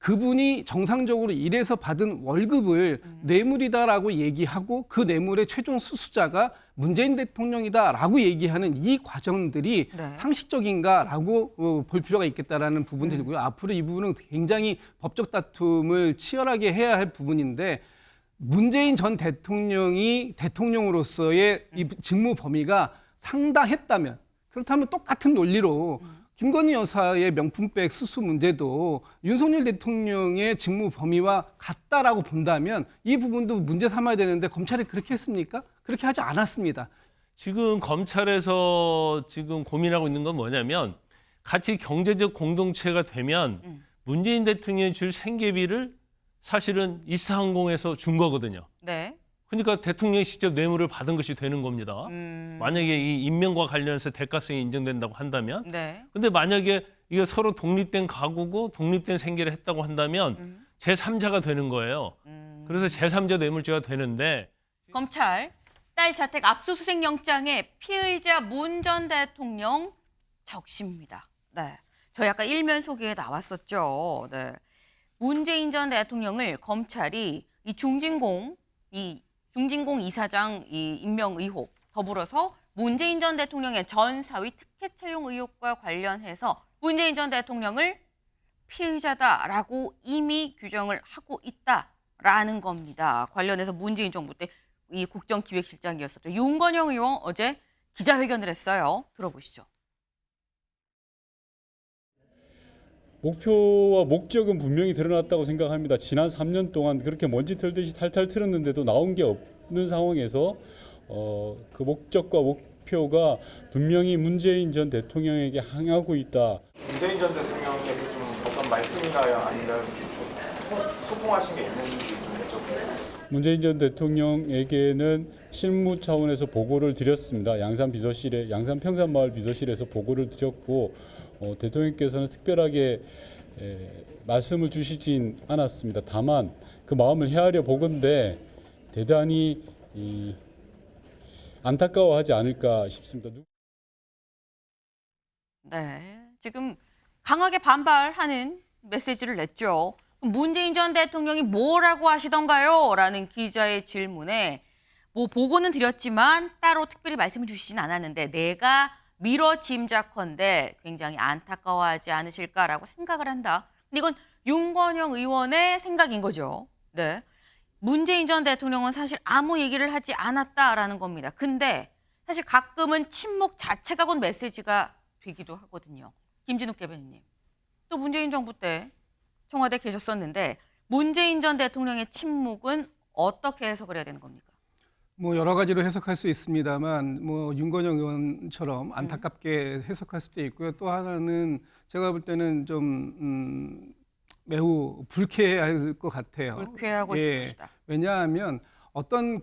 그분이 정상적으로 일해서 받은 월급을 뇌물이다라고 얘기하고 그 뇌물의 최종 수수자가 문재인 대통령이다라고 얘기하는 이 과정들이 네. 상식적인가라고 볼 필요가 있겠다라는 부분들이고요. 앞으로 이 부분은 굉장히 법적 다툼을 치열하게 해야 할 부분인데 문재인 전 대통령이 대통령으로서의 이 직무 범위가 상당했다면 그렇다면 똑같은 논리로 김건희 여사의 명품백 수수 문제도 윤석열 대통령의 직무 범위와 같다라고 본다면 이 부분도 문제 삼아야 되는데 검찰이 그렇게 했습니까? 그렇게 하지 않았습니다. 지금 검찰에서 지금 고민하고 있는 건 뭐냐면 같이 경제적 공동체가 되면 문재인 대통령이 줄 생계비를 사실은 이스타항공에서 준 거거든요. 네. 그러니까 대통령이 직접 뇌물을 받은 것이 되는 겁니다. 만약에 이 임명과 관련해서 대가성이 인정된다고 한다면. 네. 근데 만약에 이게 서로 독립된 가구고 독립된 생계를 했다고 한다면 제3자가 되는 거예요. 그래서 제3자 뇌물죄가 되는데 검찰 딸 자택 압수수색 영장에 피의자 문 전 대통령 적시입니다. 네. 저희 아까 일면 소개에 나왔었죠. 네. 문재인 전 대통령을 검찰이 이 중진공 이사장 이 임명 의혹 더불어서 문재인 전 대통령의 전 사위 특혜 채용 의혹과 관련해서 문재인 전 대통령을 피의자다라고 이미 규정을 하고 있다라는 겁니다. 관련해서 문재인 정부 때 이 국정기획실장이었었죠. 윤건영 의원 어제 기자회견을 했어요. 들어보시죠. 목표와 목적은 분명히 드러났다고 생각합니다. 지난 3년 동안 그렇게 먼지 털듯이 탈탈 틀었는데도 나온 게 없는 상황에서 그 목적과 목표가 분명히 문재인 전 대통령에게 향하고 있다. 문재인 전 대통령께서 좀 어떤 말씀이나요? 아니면 소통하신 게 있는지 좀 여쭤볼게요. 문재인 전 대통령에게는 실무 차원에서 보고를 드렸습니다. 양산 평산마을 비서실에서 보고를 드렸고 대통령께서는 특별하게 말씀을 주시진 않았습니다. 다만 그 마음을 헤아려 보건대 대단히 안타까워하지 않을까 싶습니다. 네, 지금 강하게 반발하는 메시지를 냈죠. 문재인 전 대통령이 뭐라고 하시던가요? 라는 기자의 질문에 뭐 보고는 드렸지만 따로 특별히 말씀을 주시진 않았는데 내가 미뤄 짐작컨대 굉장히 안타까워하지 않으실까라고 생각을 한다. 근데 이건 윤건영 의원의 생각인 거죠. 네, 문재인 전 대통령은 사실 아무 얘기를 하지 않았다라는 겁니다. 근데 사실 가끔은 침묵 자체가 곧 메시지가 되기도 하거든요. 김진욱 대변인님, 또 문재인 정부 때 청와대 계셨었는데 문재인 전 대통령의 침묵은 어떻게 해석을 해야 되는 겁니까? 뭐 여러 가지로 해석할 수 있습니다만 뭐 윤건영 의원처럼 안타깝게 해석할 수도 있고요. 또 하나는 제가 볼 때는 좀 매우 불쾌할 것 같아요. 불쾌하고 싶으시다. 왜냐하면 어떤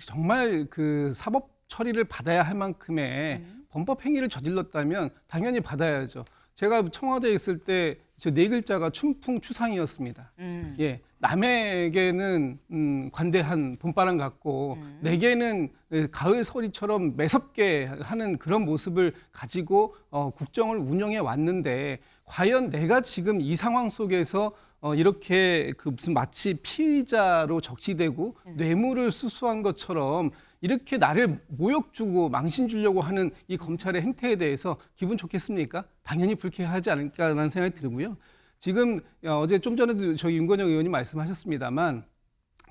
정말 사법 처리를 받아야 할 만큼의 범법 행위를 저질렀다면 당연히 받아야죠. 제가 청와대에 있을 때 저 네 글자가 춘풍추상이었습니다. 예, 남에게는 관대한 봄바람 같고 내게는 가을 소리처럼 매섭게 하는 그런 모습을 가지고 국정을 운영해 왔는데 과연 내가 지금 이 상황 속에서 이렇게 무슨 마치 피의자로 적시되고 뇌물을 수수한 것처럼 이렇게 나를 모욕 주고 망신 주려고 하는 이 검찰의 행태에 대해서 기분 좋겠습니까? 당연히 불쾌하지 않을까라는 생각이 들고요. 지금 어제 좀 전에도 저희 윤건영 의원이 말씀하셨습니다만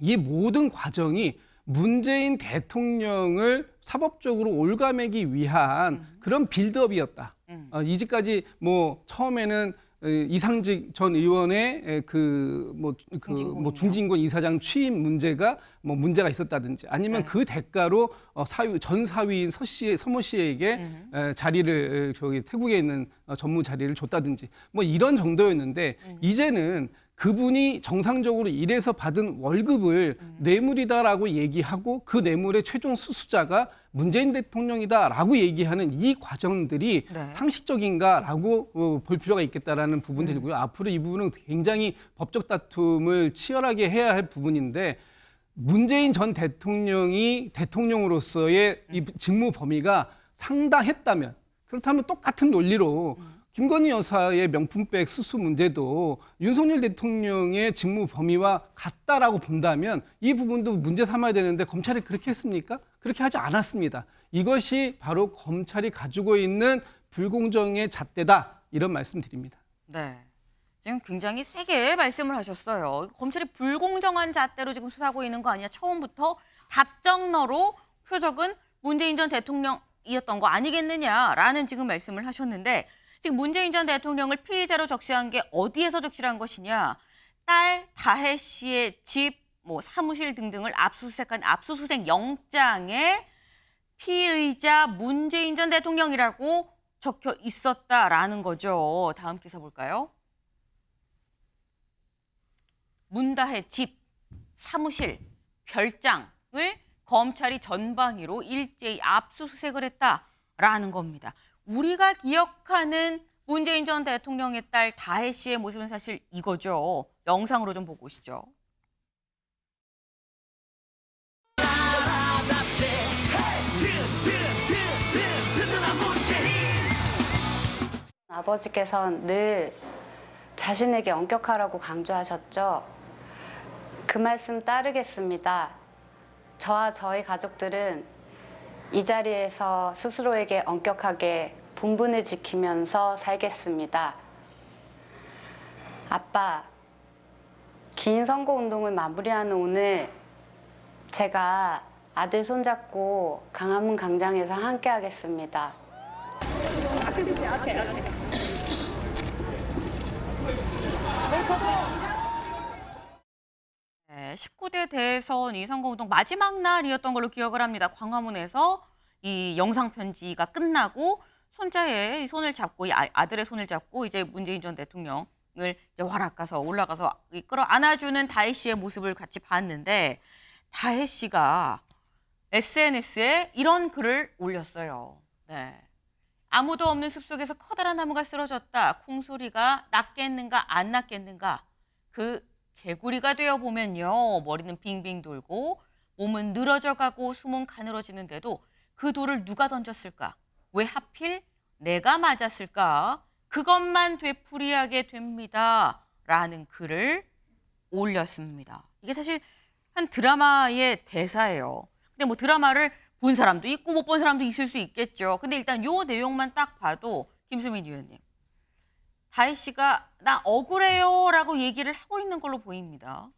이 모든 과정이 문재인 대통령을 사법적으로 올가매기 위한 그런 빌드업이었다. 이제까지 뭐 처음에는 이상직 전 의원의 중진군 이사장 취임 문제가 문제가 있었다든지 아니면 그 대가로 전 사위인 서모 씨에게 자리를 태국에 있는 전무 자리를 줬다든지 뭐 이런 정도였는데 이제는 그분이 정상적으로 일해서 받은 월급을 뇌물이다라고 얘기하고 그 뇌물의 최종 수수자가 문재인 대통령이다라고 얘기하는 이 과정들이 상식적인가라고 볼 필요가 있겠다라는 부분들이고요. 앞으로 이 부분은 굉장히 법적 다툼을 치열하게 해야 할 부분인데 문재인 전 대통령이 대통령으로서의 이 직무 범위가 상당했다면 그렇다면 똑같은 논리로 김건희 여사의 명품백 수수 문제도 윤석열 대통령의 직무 범위와 같다라고 본다면 이 부분도 문제 삼아야 되는데 검찰이 그렇게 했습니까? 그렇게 하지 않았습니다. 이것이 바로 검찰이 가지고 있는 불공정의 잣대다 이런 말씀드립니다. 네. 지금 굉장히 세게 말씀을 하셨어요. 검찰이 불공정한 잣대로 지금 수사하고 있는 거 아니냐. 처음부터 답정너로 표적은 문재인 전 대통령이었던 거 아니겠느냐라는 지금 말씀을 하셨는데 지금 문재인 전 대통령을 피의자로 적시한 게 어디에서 적시를 한 것이냐. 딸 다혜 씨의 집, 사무실 등등을 압수수색한 압수수색 영장에 피의자 문재인 전 대통령이라고 적혀 있었다라는 거죠. 다음 기사 볼까요? 문다혜 집, 사무실, 별장을 검찰이 전방위로 일제히 압수수색을 했다라는 겁니다. 우리가 기억하는 문재인 전 대통령의 딸 다혜 씨의 모습은 사실 이거죠. 영상으로 좀 보고 오시죠. 아버지께서는 늘 자신에게 엄격하라고 강조하셨죠. 그 말씀 따르겠습니다. 저와 저희 가족들은 이 자리에서 스스로에게 엄격하게 본분을 지키면서 살겠습니다. 아빠, 긴 선거운동을 마무리하는 오늘 제가 아들 손잡고 광화문 광장에서 함께 하겠습니다. 네, 19대 대선 이 선거운동 마지막 날이었던 걸로 기억을 합니다. 광화문에서 이 영상 편지가 끝나고 손자의 이 손을 잡고 아들의 손을 잡고 이제 문재인 전 대통령을 이제 와락가서 올라가서 끌어 안아주는 다혜 씨의 모습을 같이 봤는데 다혜 씨가 SNS에 이런 글을 올렸어요. 네. 아무도 없는 숲속에서 커다란 나무가 쓰러졌다. 콩소리가 낫겠는가 안 낫겠는가. 그 개구리가 되어보면요. 머리는 빙빙 돌고 몸은 늘어져 가고 숨은 가늘어지는데도 그 돌을 누가 던졌을까? 왜 하필 내가 맞았을까? 그것만 되풀이하게 됩니다. 라는 글을 올렸습니다. 이게 사실 한 드라마의 대사예요. 근데 드라마를 본 사람도 있고 못 본 사람도 있을 수 있겠죠. 근데 일단 요 내용만 딱 봐도 김수민 의원님. 다혜 씨가 나 억울해요 라고 얘기를 하고 있는 걸로 보입니다.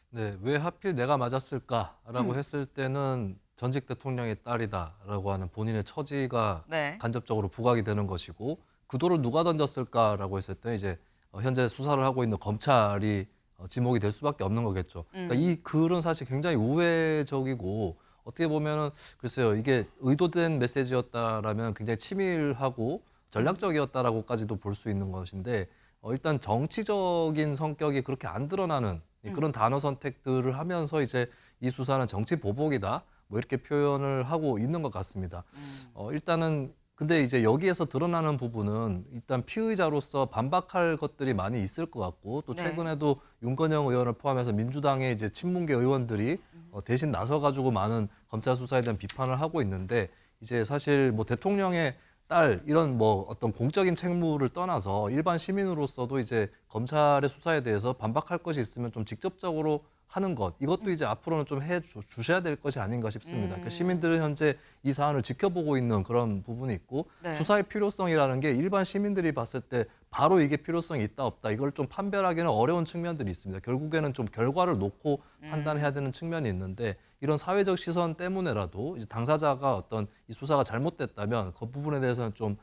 네, 왜 하필 내가 맞았을까라고 했을 때는 전직 대통령의 딸이다라고 하는 본인의 처지가 네. 간접적으로 부각이 되는 것이고 그 돌을 누가 던졌을까라고 했을 때 이제 현재 수사를 하고 있는 검찰이 지목이 될 수밖에 없는 거겠죠. 그러니까 이 글은 사실 굉장히 우회적이고 어떻게 보면은 글쎄요 이게 의도된 메시지였다라면 굉장히 치밀하고 전략적이었다라고까지도 볼 수 있는 것인데 일단 정치적인 성격이 그렇게 안 드러나는 그런 단어 선택들을 하면서 이제 이 수사는 정치 보복이다 뭐 이렇게 표현을 하고 있는 것 같습니다. 일단은 근데 이제 여기에서 드러나는 부분은 일단 피의자로서 반박할 것들이 많이 있을 것 같고 또 네. 최근에도 윤건영 의원을 포함해서 민주당의 이제 친문계 의원들이 대신 나서가지고 많은 검찰 수사에 대한 비판을 하고 있는데 이제 사실 뭐 대통령의 딸 이런 뭐 어떤 공적인 책무를 떠나서 일반 시민으로서도 이제 검찰의 수사에 대해서 반박할 것이 있으면 좀 직접적으로 하는 것 이것도 이제 앞으로는 좀 해 주셔야 될 것이 아닌가 싶습니다. 그러니까 시민들은 현재 이 사안을 지켜보고 있는 그런 부분이 있고 네. 수사의 필요성이라는 게 일반 시민들이 봤을 때 바로 이게 필요성이 있다 없다 이걸 좀 판별하기는 어려운 측면들이 있습니다. 결국에는 좀 결과를 놓고 판단해야 되는 측면이 있는데 이런 사회적 시선 때문에라도 이제 당사자가 어떤 이 수사가 잘못됐다면 그 부분에 대해서는 좀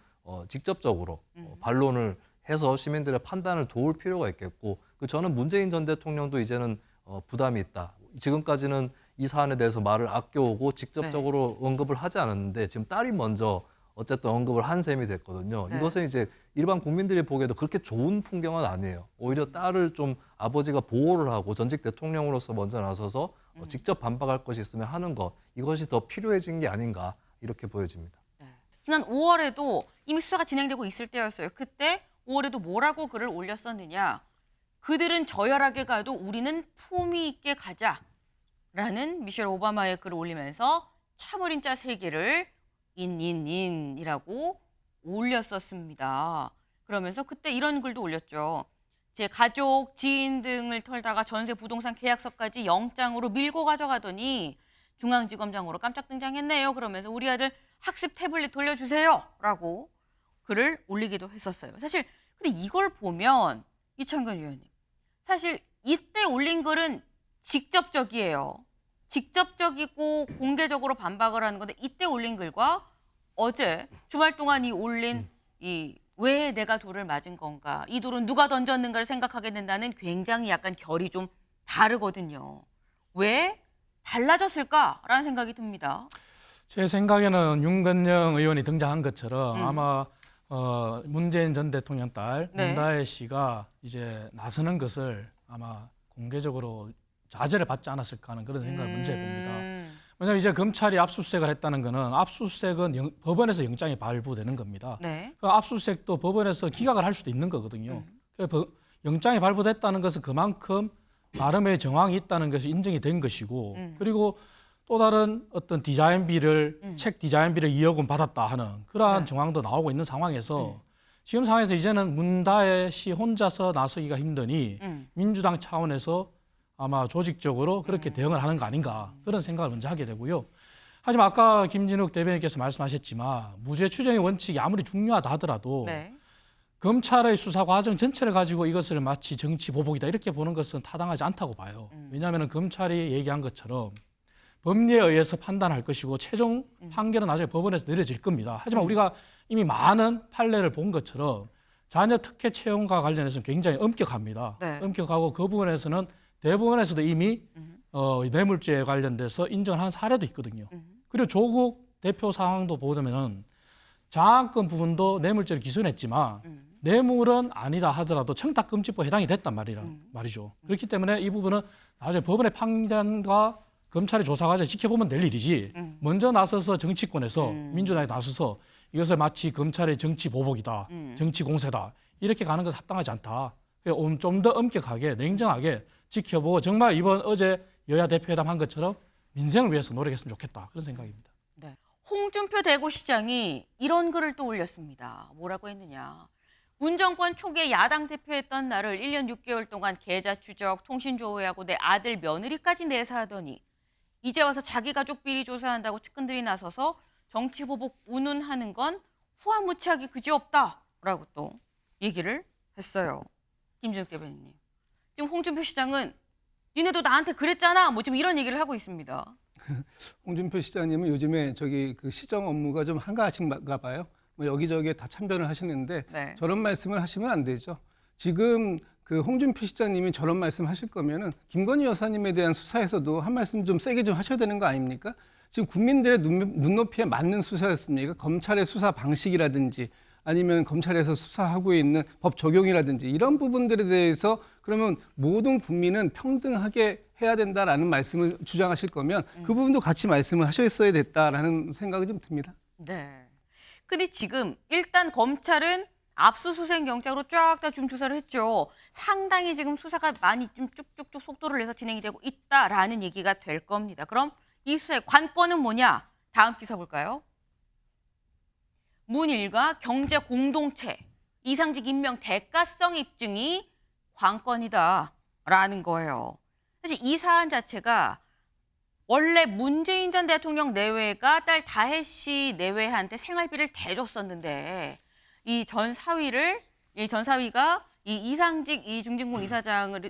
직접적으로 반론을 해서 시민들의 판단을 도울 필요가 있겠고 저는 문재인 전 대통령도 이제는 부담이 있다. 지금까지는 이 사안에 대해서 말을 아껴오고 직접적으로 언급을 하지 않았는데 지금 딸이 먼저 어쨌든 언급을 한 셈이 됐거든요. 네. 이것은 이제 일반 국민들이 보기에도 그렇게 좋은 풍경은 아니에요. 오히려 딸을 좀 아버지가 보호를 하고 전직 대통령으로서 먼저 나서서 직접 반박할 것이 있으면 하는 것 이것이 더 필요해진 게 아닌가 이렇게 보여집니다. 네. 지난 5월에도 이미 수사가 진행되고 있을 때였어요. 그때 5월에도 뭐라고 글을 올렸었느냐. 그들은 저열하게 가도 우리는 품위 있게 가자라는 미셸 오바마의 글을 올리면서 참어린 자 3개를 인이라고 올렸었습니다. 그러면서 그때 이런 글도 올렸죠. 제 가족, 지인 등을 털다가 전세 부동산 계약서까지 영장으로 밀고 가져가더니 중앙지검장으로 깜짝 등장했네요. 그러면서 우리 아들 학습 태블릿 돌려주세요. 라고 글을 올리기도 했었어요. 사실 근데 이걸 보면 이창근 의원님, 사실 이때 올린 글은 직접적이에요. 직접적이고 공개적으로 반박을 하는 건데 이때 올린 글과 어제 주말 동안 이 올린 이 왜 내가 돌을 맞은 건가, 이 돌은 누가 던졌는가를 생각하게 된다는 굉장히 약간 결이 좀 다르거든요. 왜 달라졌을까라는 생각이 듭니다. 제 생각에는 윤건영 의원이 등장한 것처럼 아마 문재인 전 대통령 딸 네. 문다혜 씨가 이제 나서는 것을 아마 공개적으로 자제를 받지 않았을까 하는 그런 생각을 먼저 해봅니다. 왜냐하면 이제 검찰이 압수수색을 했다는 거는 압수수색은 법원에서 영장이 발부되는 겁니다. 네. 그 압수수색도 법원에서 기각을 할 수도 있는 거거든요. 영장이 발부됐다는 것은 그만큼 나름의 정황이 있다는 것이 인정이 된 것이고 그리고 또 다른 어떤 디자인비를 책 디자인비를 2억 원 받았다 하는 그러한 정황도 나오고 있는 상황에서 지금 상황에서 이제는 문다혜 씨 혼자서 나서기가 힘드니 민주당 차원에서 아마 조직적으로 그렇게 대응을 하는 거 아닌가 그런 생각을 먼저 하게 되고요. 하지만 아까 김진욱 대변인께서 말씀하셨지만 무죄 추정의 원칙이 아무리 중요하다 하더라도 네. 검찰의 수사 과정 전체를 가지고 이것을 마치 정치 보복이다 이렇게 보는 것은 타당하지 않다고 봐요. 왜냐하면 검찰이 얘기한 것처럼 법리에 의해서 판단할 것이고 최종 판결은 나중에 법원에서 내려질 겁니다. 하지만 우리가 이미 많은 판례를 본 것처럼 자녀 특혜 채용과 관련해서는 굉장히 엄격합니다. 네. 엄격하고 그 부분에서는 대법원에서도 이미 뇌물죄에 관련돼서 인정한 사례도 있거든요. 그리고 조국 대표 상황도 보면은 장학금 부분도 뇌물죄를 기소했지만 뇌물은 아니다 하더라도 청탁금지법에 해당이 됐단 말이죠. 그렇기 때문에 이 부분은 나중에 법원의 판단과 검찰의 조사 과정 지켜보면 될 일이지 먼저 나서서 정치권에서 민주당이 나서서 이것을 마치 검찰의 정치 보복이다, 정치 공세다 이렇게 가는 것은 합당하지 않다. 좀 더 엄격하게 냉정하게 지켜보고 정말 이번 어제 여야 대표회담 한 것처럼 민생을 위해서 노력했으면 좋겠다 그런 생각입니다. 네. 홍준표 대구시장이 이런 글을 또 올렸습니다. 뭐라고 했느냐. 문 정권 초기에 야당 대표했던 나를 1년 6개월 동안 계좌 추적, 통신 조회하고 내 아들 며느리까지 내사하더니 이제 와서 자기 가족 비리 조사한다고 측근들이 나서서 정치 보복 운운하는 건 후한무치하기 그지없다라고 또 얘기를 했어요. 김진욱 대변인님. 지금 홍준표 시장은 니네도 나한테 그랬잖아. 뭐 지금 이런 얘기를 하고 있습니다. 홍준표 시장님은 요즘에 저기 그 시정 업무가 좀 한가하신가 봐요. 뭐 여기저기에 다 참변을 하시는데 네. 저런 말씀을 하시면 안 되죠. 지금 그 홍준표 시장님이 저런 말씀 하실 거면은 김건희 여사님에 대한 수사에서도 한 말씀 좀 세게 좀 하셔야 되는 거 아닙니까? 지금 국민들의 눈높이에 맞는 수사였습니까? 검찰의 수사 방식이라든지 아니면 검찰에서 수사하고 있는 법 적용이라든지 이런 부분들에 대해서 그러면 모든 국민은 평등하게 해야 된다라는 말씀을 주장하실 거면 그 부분도 같이 말씀을 하셨어야 됐다라는 생각이 좀 듭니다. 네. 근데 지금 일단 검찰은 압수수색 영장으로 쫙 다 좀 조사를 했죠. 상당히 지금 수사가 많이 좀 쭉쭉쭉 속도를 내서 진행이 되고 있다라는 얘기가 될 겁니다. 그럼 이 수사의 관건은 뭐냐? 다음 기사 볼까요? 문일과 경제 공동체, 이상직 임명 대가성 입증이 관건이다라는 거예요. 사실 이 사안 자체가 원래 문재인 전 대통령 내외가 딸 다혜 씨 내외한테 생활비를 대줬었는데 이 전 사위가 이 이상직 이 중진공 이사장을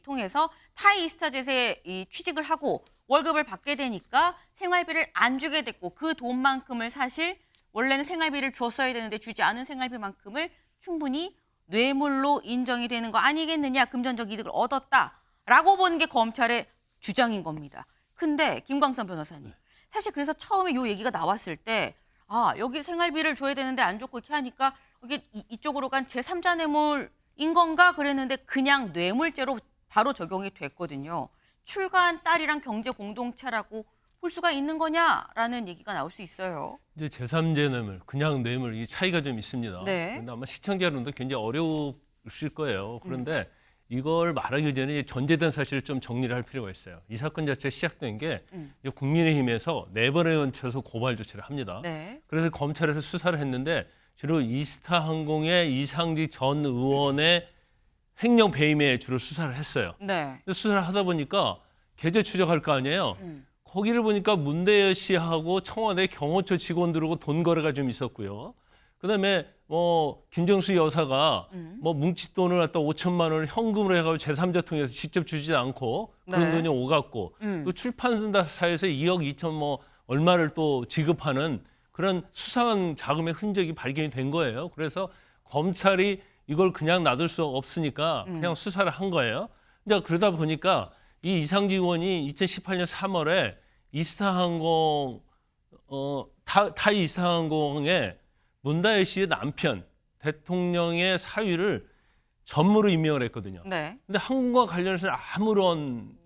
통해서 타이스타젯에 이 취직을 하고 월급을 받게 되니까 생활비를 안 주게 됐고 그 돈만큼을 사실 원래는 생활비를 줬어야 되는데 주지 않은 생활비만큼을 충분히 뇌물로 인정이 되는 거 아니겠느냐, 금전적 이득을 얻었다라고 보는 게 검찰의 주장인 겁니다. 근데 김광선 변호사님, 사실 그래서 처음에 이 얘기가 나왔을 때 여기 생활비를 줘야 되는데 안 줬고 이렇게 하니까 이게 이쪽으로 간 제3자 뇌물인 건가 그랬는데 그냥 뇌물죄로 바로 적용이 됐거든요. 출가한 딸이랑 경제 공동체라고 볼 수가 있는 거냐라는 얘기가 나올 수 있어요. 이제 제3자 뇌물, 그냥 뇌물 이 차이가 좀 있습니다. 네. 그런데 아마 시청자 여러분도 굉장히 어려우실 거예요. 그런데 이걸 말하기 전에 전제된 사실을 좀 정리를 할 필요가 있어요. 이 사건 자체가 시작된 게 이제 국민의힘에서 4번에 걸쳐서 고발 조치를 합니다. 네. 그래서 검찰에서 수사를 했는데 주로 이스타항공의 이상직 전 의원의 횡령 배임에 주로 수사를 했어요. 네. 근데 수사를 하다 보니까 계좌 추적할 거 아니에요. 거기를 보니까 문대여 씨하고 청와대 경호처 직원들하고 돈 거래가 좀 있었고요. 그다음에 뭐 김정수 여사가 뭐 뭉칫돈을 갖다 5천만 원을 현금으로 해가지고 제3자 통해서 직접 주지 않고 그런 네. 돈이 오갔고 또 출판사에서 2억 2천 뭐 얼마를 또 지급하는 그런 수상한 자금의 흔적이 발견이 된 거예요. 그래서 검찰이 이걸 그냥 놔둘 수 없으니까 그냥 수사를 한 거예요. 이제 그러다 보니까 이 이상직 의원이 2018년 3월에 이스타항공 타이 이스타항공에 문다혜 씨의 남편 대통령의 사위를 전무로 임명을 했거든요. 네. 근데 항공과 관련해서는 아무런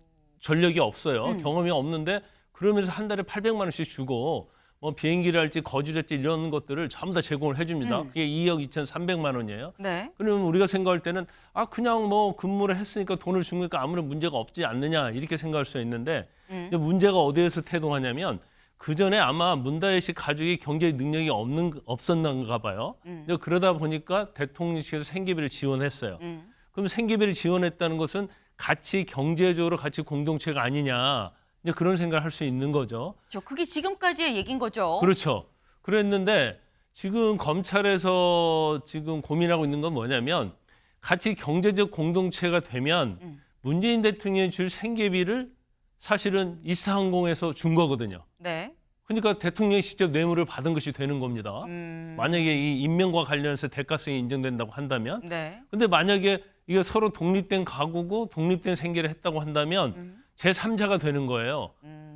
전력이 없어요. 경험이 없는데 그러면서 한 달에 800만 원씩 주고 뭐 비행기를 할지 거주를 할지 이런 것들을 전부 다 제공을 해줍니다. 그게 2억 2,300만 원이에요. 네. 그러면 우리가 생각할 때는 그냥 뭐 근무를 했으니까 돈을 준 거니까 아무런 문제가 없지 않느냐 이렇게 생각할 수 있는데 이제 문제가 어디에서 태동하냐면 그 전에 아마 문다혜 씨 가족이 경제 능력이 없었는가 봐요. 근데 그러다 보니까 대통령실에서 생계비를 지원했어요. 그럼 생계비를 지원했다는 것은 같이 경제적으로 같이 공동체가 아니냐 이제 그런 생각을 할 수 있는 거죠. 그게 지금까지의 얘기인 거죠. 그렇죠. 그랬는데 지금 검찰에서 지금 고민하고 있는 건 뭐냐면 같이 경제적 공동체가 되면 문재인 대통령이 줄 생계비를 사실은 이스타항공에서 준 거거든요. 네. 그러니까 대통령이 직접 뇌물을 받은 것이 되는 겁니다. 만약에 이 임명과 관련해서 대가성이 인정된다고 한다면. 네. 근데 만약에 이게 서로 독립된 가구고 독립된 생계를 했다고 한다면 제3자가 되는 거예요.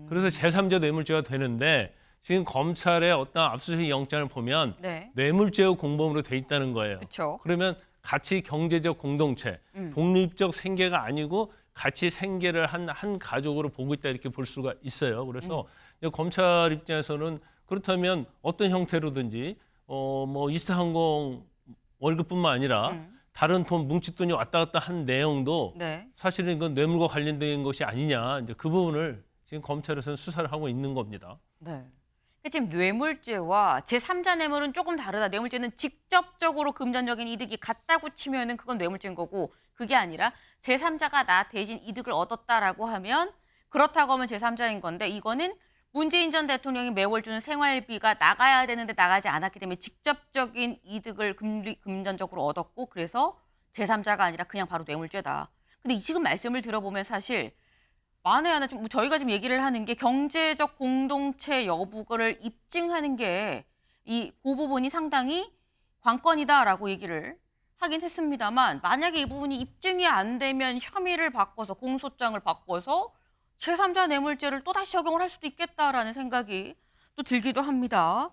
그래서 제3자 뇌물죄가 되는데 지금 검찰의 어떤 압수수색 영장을 보면 네. 뇌물죄의 공범으로 돼 있다는 거예요. 그렇죠. 그러면 같이 경제적 공동체, 독립적 생계가 아니고 같이 생계를 한 가족으로 보고 있다 이렇게 볼 수가 있어요. 그래서 검찰 입장에서는 그렇다면 어떤 형태로든지 뭐 이스타항공 월급뿐만 아니라 다른 돈 뭉칫돈이 왔다 갔다 한 내용도 네. 사실은 이건 뇌물과 관련된 것이 아니냐 이제 그 부분을 지금 검찰에서는 수사를 하고 있는 겁니다. 네. 지금 뇌물죄와 제3자 뇌물은 조금 다르다. 뇌물죄는 직접적으로 금전적인 이득이 같다고 치면은 그건 뇌물죄인 거고 그게 아니라 제3자가 나 대신 이득을 얻었다라고 하면 그렇다고 하면 제3자인 건데 이거는 문재인 전 대통령이 매월 주는 생활비가 나가야 되는데 나가지 않았기 때문에 직접적인 이득을 금전적으로 얻었고 그래서 제3자가 아니라 그냥 바로 뇌물죄다. 근데 지금 말씀을 들어보면 사실 만에 하나 좀 저희가 지금 얘기를 하는 게 경제적 공동체 여부를 입증하는 게 그 부분이 상당히 관건이다라고 얘기를 하긴 했습니다만 만약에 이 부분이 입증이 안 되면 혐의를 바꿔서 공소장을 바꿔서 제3자 뇌물죄를 또다시 적용을 할 수도 있겠다라는 생각이 또 들기도 합니다.